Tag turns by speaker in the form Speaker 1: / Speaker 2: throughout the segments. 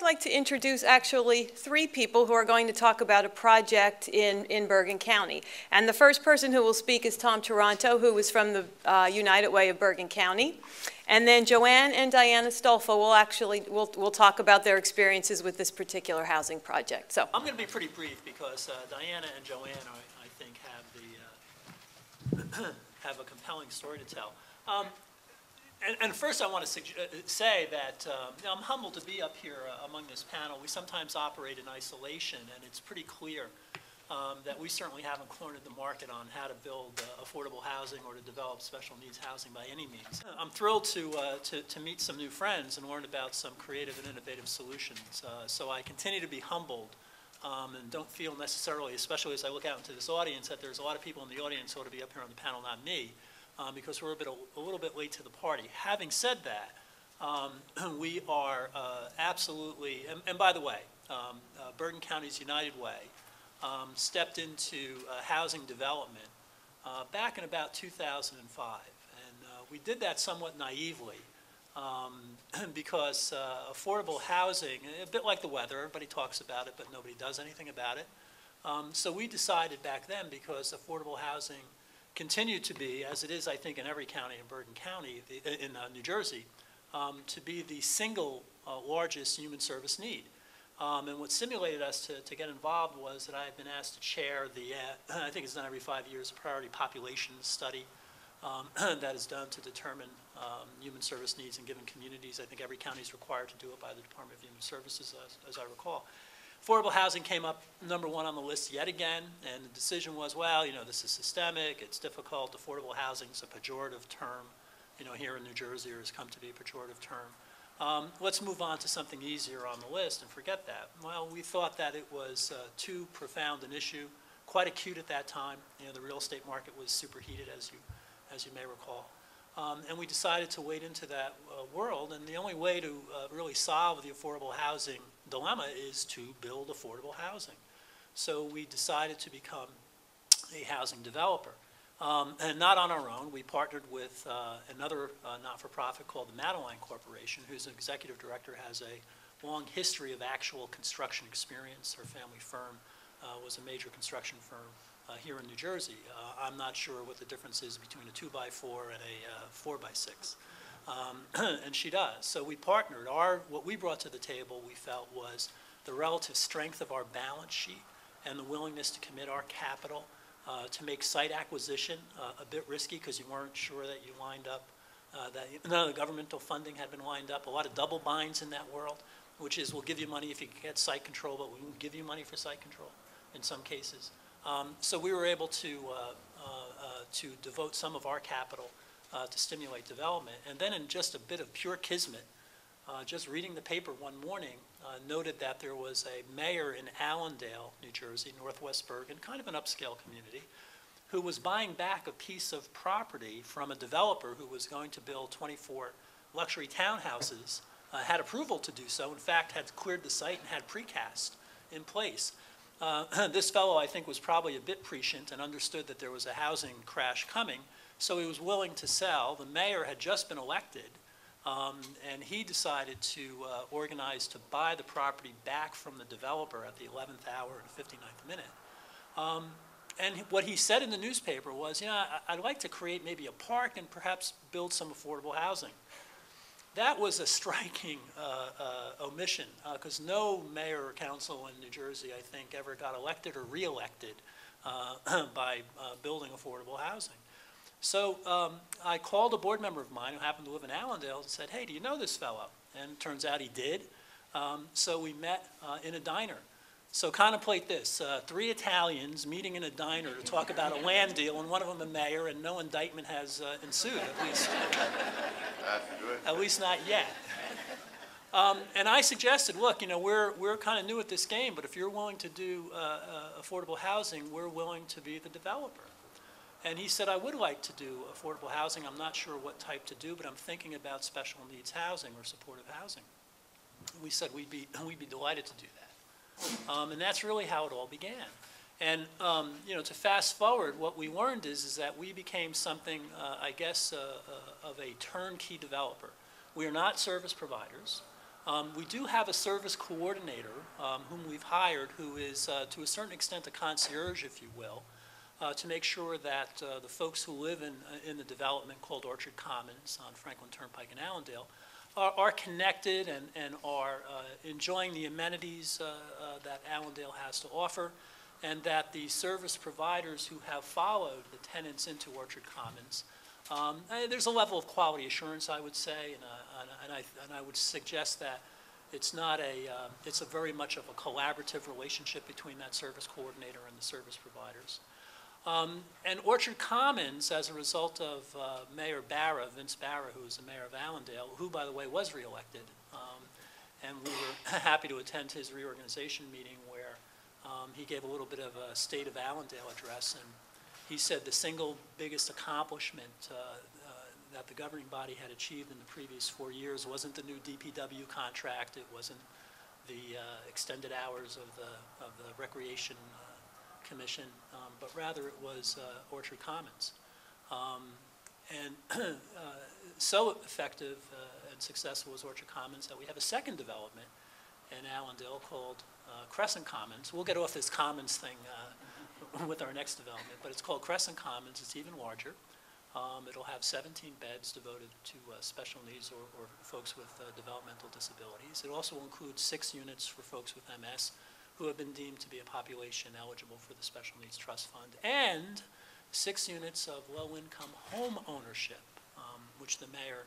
Speaker 1: like to introduce actually three people who are going to talk about a project in Bergen County. And the first person who will speak is Tom Toronto, who is from the United Way of Bergen County. And then Joanne and Diana Stolfa will talk about their experiences with this particular housing project. So
Speaker 2: I'm going to be pretty brief because Diana and Joanne, I think, have a compelling story to tell. And first I want to say that I'm humbled to be up here among this panel. We sometimes operate in isolation, and it's pretty clear that we certainly haven't cornered the market on how to build affordable housing or to develop special needs housing by any means. I'm thrilled to meet some new friends and learn about some creative and innovative solutions. So I continue to be humbled and don't feel necessarily, especially as I look out into this audience, that there's a lot of people in the audience who ought to be up here on the panel, not me. Because we're a little bit late to the party. Having said that, we are absolutely, and by the way, Bergen County's United Way stepped into housing development back in about 2005. And we did that somewhat naively because affordable housing, a bit like the weather, everybody talks about it, but nobody does anything about it. So we decided back then, because affordable housing continued to be, as it is, I think, in every county in Bergen County, in New Jersey, to be the single largest human service need. And what stimulated us to get involved was that I had been asked to chair the, I think it's done every 5 years, a priority population study that is done to determine human service needs in given communities. I think every county is required to do it by the Department of Human Services, as I recall. Affordable housing came up #1 on the list yet again, and the decision was, well, this is systemic, it's difficult, affordable housing is a pejorative term, here in New Jersey, or has come to be a pejorative term. Let's move on to something easier on the list and forget that. Well, we thought that it was too profound an issue, quite acute at that time. The real estate market was superheated, as you may recall. And we decided to wade into that world, and the only way to really solve the affordable housing dilemma is to build affordable housing. So we decided to become a housing developer. And not on our own. We partnered with another not-for-profit called the Madeline Corporation, whose executive director has a long history of actual construction experience. Her family firm was a major construction firm here in New Jersey. I'm not sure what the difference is between a 2x4 and a 4x6. And she does. So we partnered. What we brought to the table, we felt, was the relative strength of our balance sheet and the willingness to commit our capital to make site acquisition a bit risky because you weren't sure that you lined up, that none of the governmental funding had been lined up. A lot of double binds in that world, which is we'll give you money if you can get site control, but we won't give you money for site control in some cases. So we were able to devote some of our capital to stimulate development. And then in just a bit of pure kismet, just reading the paper one morning, noted that there was a mayor in Allendale, New Jersey, Northwest Bergen, kind of an upscale community, who was buying back a piece of property from a developer who was going to build 24 luxury townhouses, had approval to do so, in fact, had cleared the site and had precast in place. This fellow, I think, was probably a bit prescient and understood that there was a housing crash coming, so he was willing to sell. The mayor had just been elected, and he decided to organize to buy the property back from the developer at the 11th hour and 59th minute. And what he said in the newspaper was, I'd like to create maybe a park and perhaps build some affordable housing. That was a striking omission, because no mayor or council in New Jersey, I think, ever got elected or reelected by building affordable housing. So I called a board member of mine who happened to live in Allendale and said, hey, do you know this fellow? And it turns out he did. So we met in a diner. So contemplate this, 3 Italians meeting in a diner to talk about a land deal, and one of them a mayor, and no indictment has ensued, at least. At least not yet. And I suggested, look, we're kind of new at this game, but if you're willing to do affordable housing, we're willing to be the developer. And he said, I would like to do affordable housing. I'm not sure what type to do, but I'm thinking about special needs housing or supportive housing. We said we'd be delighted to do that. And that's really how it all began. And to fast forward, what we learned is that we became something, I guess, of a turnkey developer. We are not service providers. We do have a service coordinator whom we've hired who is, to a certain extent, a concierge, if you will, to make sure that the folks who live in the development called Orchard Commons on Franklin Turnpike in Allendale are connected and are enjoying the amenities that Allendale has to offer, and that the service providers who have followed the tenants into Orchard Commons, there's a level of quality assurance, I would say, and I would suggest that it's not it's a very much of a collaborative relationship between that service coordinator and the service providers. And Orchard Commons, as a result of Mayor Barra, Vince Barra, who is the mayor of Allendale, who, by the way, was reelected, and we were happy to attend his reorganization meeting where he gave a little bit of a State of Allendale address, and he said the single biggest accomplishment that the governing body had achieved in the previous 4 years wasn't the new DPW contract, it wasn't the extended hours of the Recreation Commission, but rather it was Orchard Commons. And so effective and successful was Orchard Commons that we have a second development in Allendale called Crescent Commons. We'll get off this Commons thing with our next development, but it's called Crescent Commons. It's even larger. It'll have 17 beds devoted to special needs or folks with developmental disabilities. It also will include 6 units for folks with MS who have been deemed to be a population eligible for the Special Needs Trust Fund, and 6 units of low-income home ownership, which the mayor,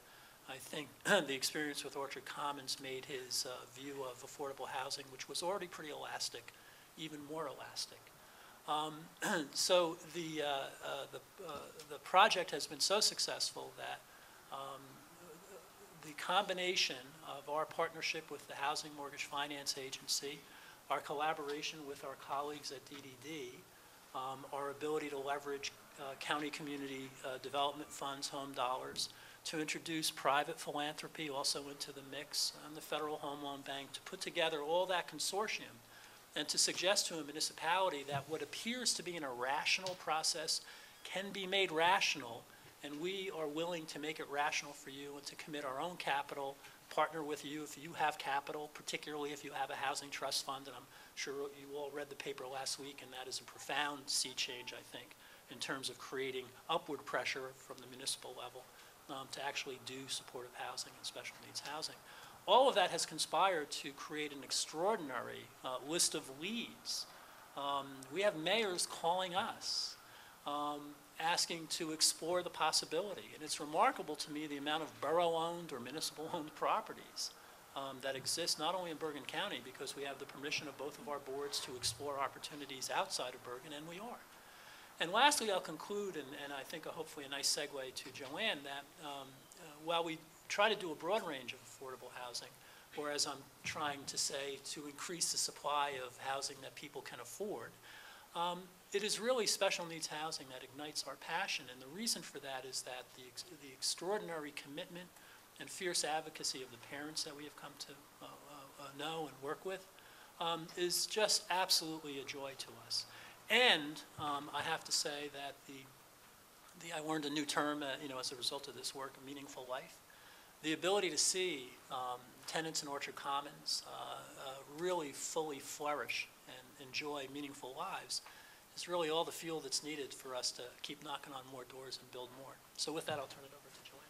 Speaker 2: I think, the experience with Orchard Commons made his view of affordable housing, which was already pretty elastic, even more elastic. So the project has been so successful that the combination of our partnership with the Housing Mortgage Finance Agency, our collaboration with our colleagues at DDD, our ability to leverage county community development funds, home dollars, to introduce private philanthropy also into the mix, and the Federal Home Loan Bank, to put together all that consortium and to suggest to a municipality that what appears to be an irrational process can be made rational, and we are willing to make it rational for you and to commit our own capital, partner with you if you have capital, particularly if you have a housing trust fund, and I'm sure you all read the paper last week, and that is a profound sea change, I think, in terms of creating upward pressure from the municipal level to actually do supportive housing and special needs housing. All of that has conspired to create an extraordinary list of leads. We have mayors calling us, asking to explore the possibility. And it's remarkable to me the amount of borough-owned or municipal-owned properties that exist not only in Bergen County, because we have the permission of both of our boards to explore opportunities outside of Bergen, and we are. And lastly, I'll conclude, and I think hopefully a nice segue to Joanne, that while we try to do a broad range of affordable housing, or as I'm trying to say, to increase the supply of housing that people can afford, it is really special needs housing that ignites our passion. And the reason for that is that the extraordinary commitment and fierce advocacy of the parents that we have come to know and work with is just absolutely a joy to us. And I have to say that I learned a new term, as a result of this work, a meaningful life. The ability to see tenants in Orchard Commons really fully flourish and enjoy meaningful lives is really all the fuel that's needed for us to keep knocking on more doors and build more. So with that, I'll turn it over to Joanne.